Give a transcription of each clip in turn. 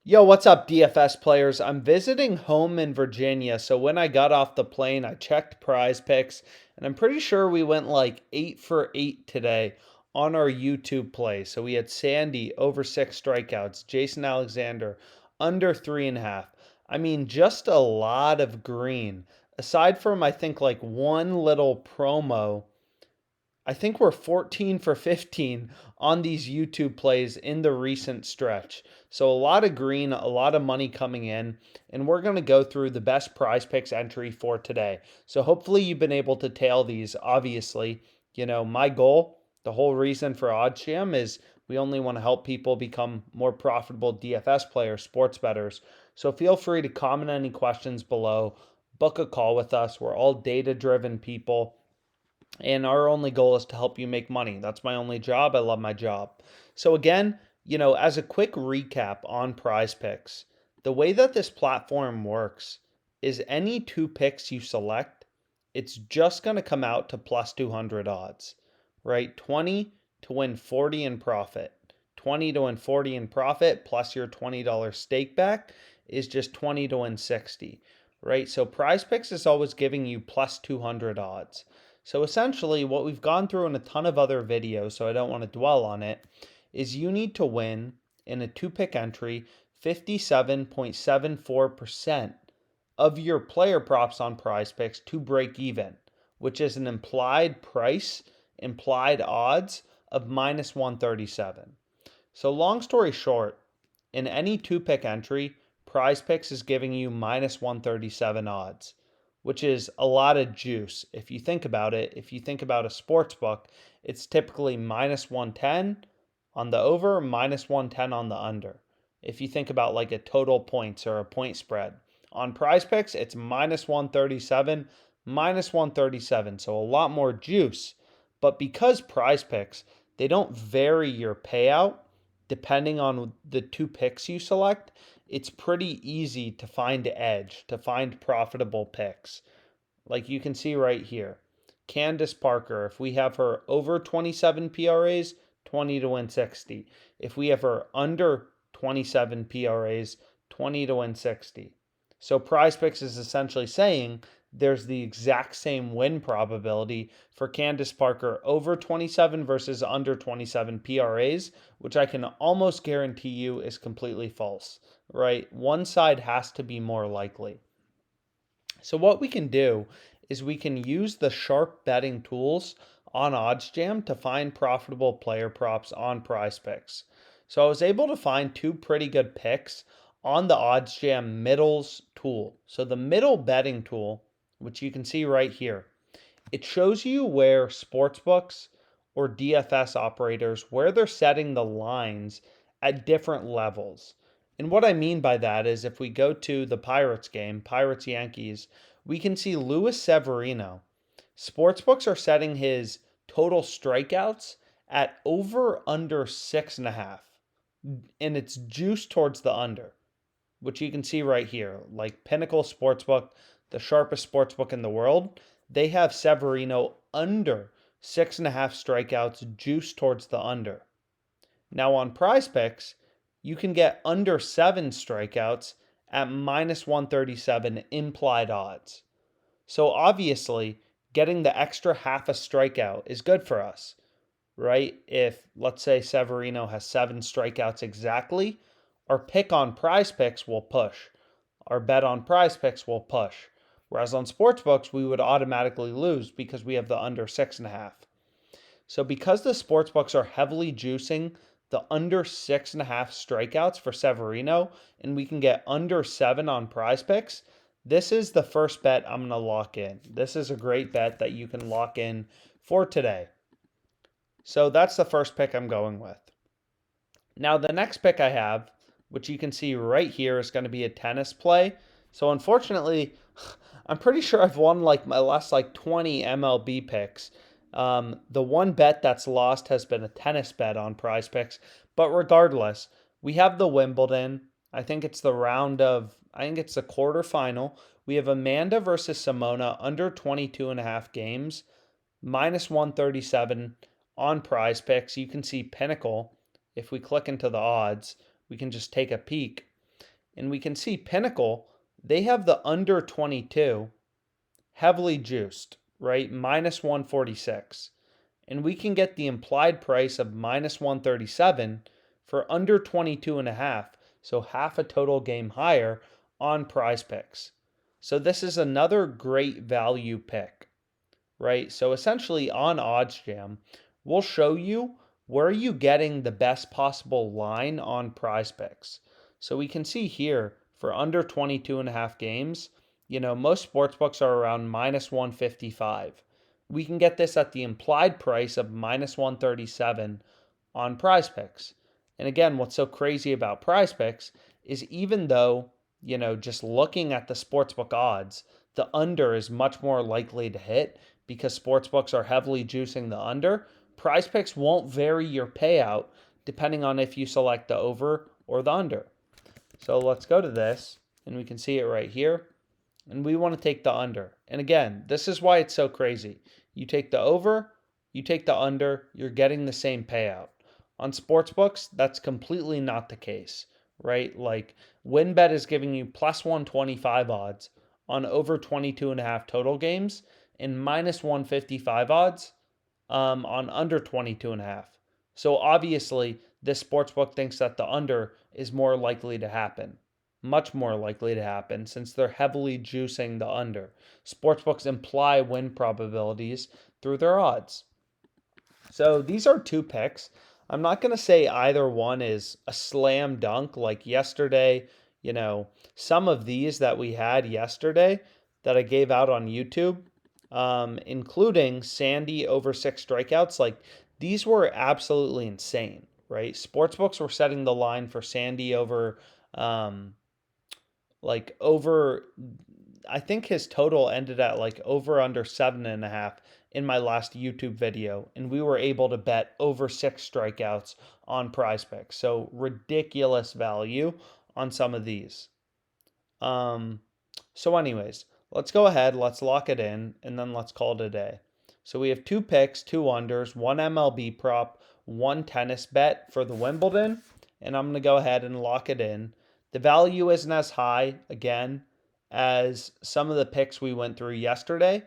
Yo, what's up, DFS players? I'm visiting home in Virginia, so when I got off the plane, I checked PrizePicks, and I'm pretty sure we went like 8 for 8 today on our YouTube play. So we had Sandy over 6 strikeouts, Jason Alexander under 3.5. I mean, just a lot of green. Aside from, I think, like one little promo, I think we're 14 for 15 on these YouTube plays in the recent stretch. So a lot of green, a lot of money coming in, and we're going to go through the best PrizePicks entry for today. So hopefully you've been able to tail these. Obviously, my goal, the whole reason for OddsJam is we only want to help people become more profitable DFS players, sports bettors. So feel free to comment any questions below, book a call with us. We're all data-driven people. And our only goal is to help you make money. That's my only job. I love my job. So again, as a quick recap on PrizePicks, the way that this platform works is any two picks you select, it's just going to come out to plus 200 odds, right? 20 to win 40 in profit. 20 to win 40 in profit plus your $20 stake back is just 20 to win 60, right? So PrizePicks is always giving you plus 200 odds. So essentially what we've gone through in a ton of other videos, so I don't want to dwell on it, is you need to win in a two-pick entry 57.74% of your player props on PrizePicks to break even, which is an implied price, implied odds of minus 137. So long story short, in any two-pick entry, PrizePicks is giving you minus 137 odds, which is a lot of juice. If you think about it, if you think about a sports book, it's typically minus 110 on the over, minus 110 on the under. If you think about like a total points or a point spread. On PrizePicks, it's minus 137, minus 137. So a lot more juice. But because PrizePicks, they don't vary your payout depending on the two picks you select, it's pretty easy to find edge, to find profitable picks. Like you can see right here. Candace Parker, if we have her over 27 PRAs, 20 to win 60. If we have her under 27 PRAs, 20 to win 60. So PrizePicks is essentially saying there's the exact same win probability for Candace Parker over 27 versus under 27 PRAs, which I can almost guarantee you is completely false, right? One side has to be more likely. So what we can do is we can use the sharp betting tools on OddsJam to find profitable player props on PrizePicks. So I was able to find two pretty good picks on the OddsJam middles tool. So the middle betting tool, which you can see right here, it shows you where sportsbooks or DFS operators, where they're setting the lines at different levels. And what I mean by that is if we go to the Pirates game, Pirates Yankees, we can see Luis Severino. Sportsbooks are setting his total strikeouts at over under 6.5. And it's juiced towards the under, which you can see right here. Like Pinnacle Sportsbook, the sharpest sportsbook in the world, they have Severino under 6.5 strikeouts juiced towards the under. Now on PrizePicks, you can get under 7 strikeouts at minus 137 implied odds. So obviously, getting the extra half a strikeout is good for us, right? If, let's say, Severino has 7 strikeouts exactly, our pick on PrizePicks will push. Our bet on PrizePicks will push. Whereas on sportsbooks, we would automatically lose because we have the under 6.5. So because the sportsbooks are heavily juicing the under 6.5 strikeouts for Severino, and we can get under 7 on PrizePicks, this is the first bet I'm going to lock in. This is a great bet that you can lock in for today. So that's the first pick I'm going with. Now the next pick I have, which you can see right here, is going to be a tennis play. So unfortunately, I'm pretty sure I've won like my last 20 MLB picks. The one bet that's lost has been a tennis bet on PrizePicks. But regardless, we have the Wimbledon. I think it's the quarterfinal. We have Amanda versus Simona under 22.5 games, minus 137 on PrizePicks. You can see Pinnacle. If we click into the odds, we can just take a peek. And we can see Pinnacle, they have the under 22 heavily juiced, right? Minus 146. And we can get the implied price of minus 137 for under 22 and a half. So half a total game higher on PrizePicks. So this is another great value pick, right? So essentially on OddsJam, we'll show you where are you getting the best possible line on PrizePicks. So we can see here for under 22 and a half games, most sportsbooks are around minus 155. We can get this at the implied price of minus 137 on PrizePicks. And again, what's so crazy about PrizePicks is even though, just looking at the sportsbook odds, the under is much more likely to hit because sportsbooks are heavily juicing the under. PrizePicks won't vary your payout depending on if you select the over or the under. So let's go to this, and we can see it right here. And we want to take the under. And again, this is why it's so crazy. You take the over, you take the under, you're getting the same payout. On sportsbooks, that's completely not the case, right? Like WinBet is giving you plus 125 odds on over 22 and a half total games and minus 155 odds on under 22 and a half. So obviously, this sportsbook thinks that the under is more likely to happen. Much more likely to happen since they're heavily juicing the under. Sportsbooks imply win probabilities through their odds. So these are two picks. I'm not going to say either one is a slam dunk like yesterday. Some of these that we had yesterday that I gave out on YouTube, including Sandy over 6 strikeouts, like these were absolutely insane, right? Sportsbooks were setting the line for Sandy over, I think his total ended at over under 7.5 in my last YouTube video, and we were able to bet over 6 strikeouts on PrizePicks. So ridiculous value on some of these. So anyways, let's go ahead, let's lock it in, and then let's call it a day. So we have 2 picks, 2 unders, 1 MLB prop, 1 tennis bet for the Wimbledon, and I'm going to go ahead and lock it in. The value isn't as high, again, as some of the picks we went through yesterday.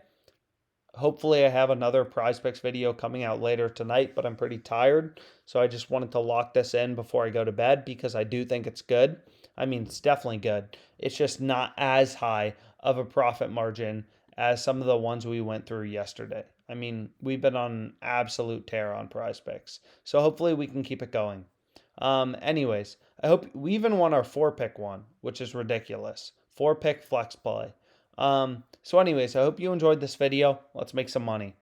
Hopefully I have another PrizePicks video coming out later tonight, but I'm pretty tired, so I just wanted to lock this in before I go to bed because I do think it's good. I mean, it's definitely good. It's just not as high of a profit margin as some of the ones we went through yesterday. I mean, we've been on an absolute tear on PrizePicks, so hopefully we can keep it going. Anyways, I hope we even won our 4-pick one, which is ridiculous. 4-pick flex play. So anyways, I hope you enjoyed this video. Let's make some money.